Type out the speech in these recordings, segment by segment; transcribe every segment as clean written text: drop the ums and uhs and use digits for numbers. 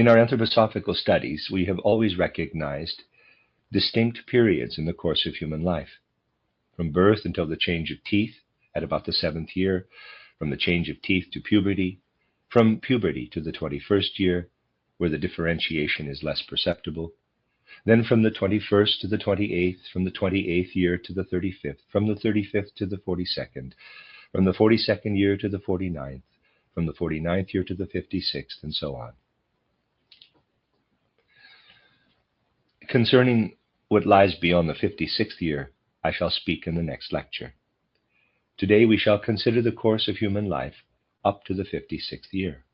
In our anthroposophical studies, we have always recognized distinct periods in the course of human life, from birth until the change of teeth at about the 7th year, from the change of teeth to puberty, from puberty to the 21st year, where the differentiation is less perceptible, then from the 21st to the 28th, from the 28th year to the 35th, from the 35th to the 42nd, from the 42nd year to the 49th, from the 49th year to the 56th, and so on. Concerning what lies beyond the 56th year, I shall speak in the next lecture. Today we shall consider the course of human life up to the 56th year.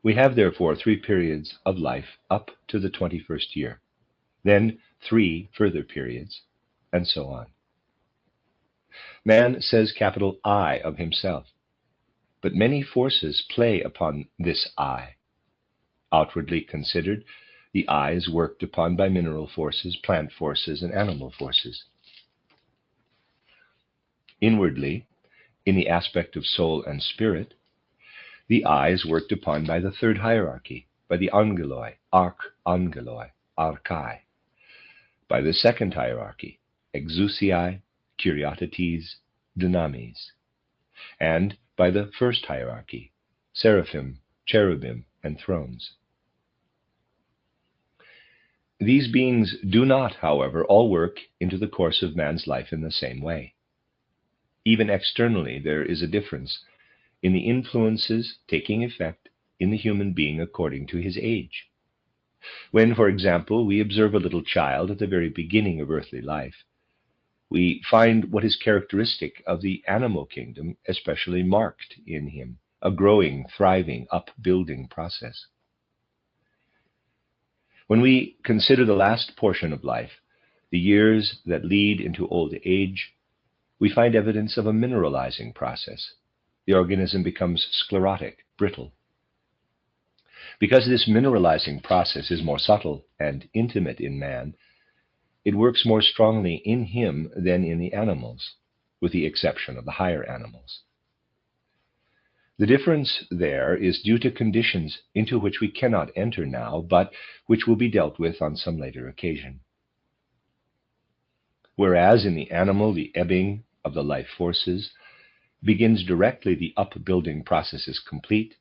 We have therefore 3 periods of life up to the 21st year, then 3 further periods, and so on. Man says capital I of himself, but many forces play upon this I. Outwardly considered, the I is worked upon by mineral forces, plant forces, and animal forces. Inwardly, in the aspect of soul and spirit, the I is worked upon by the 3rd hierarchy, by the angeloi, archangeloi, archai, by the 2nd hierarchy, exousiai, kyriatetes, dynamis, and by the 1st hierarchy, seraphim, cherubim, and thrones. These beings do not, however, all work into the course of man's life in the same way. Even externally, there is a difference in the influences taking effect in the human being according to his age. When, for example, we observe a little child at the very beginning of earthly life, we find what is characteristic of the animal kingdom especially marked in him, a growing, thriving, upbuilding process. When we consider the last portion of life, the years that lead into old age, we find evidence of a mineralizing process. The organism becomes sclerotic, brittle. Because this mineralizing process is more subtle and intimate in man, it works more strongly in him than in the animals, with the exception of the higher animals. The difference there is due to conditions into which we cannot enter now, but which will be dealt with on some later occasion. Whereas in the animal, the ebbing of the life forces begins directly the upbuilding process is complete,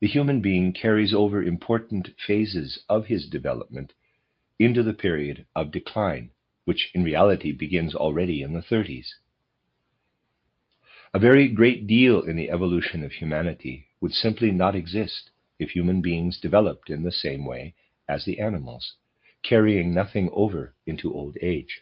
the human being carries over important phases of his development into the period of decline, which in reality begins already in the 30s. A very great deal in the evolution of humanity would simply not exist if human beings developed in the same way as the animals, carrying nothing over into old age.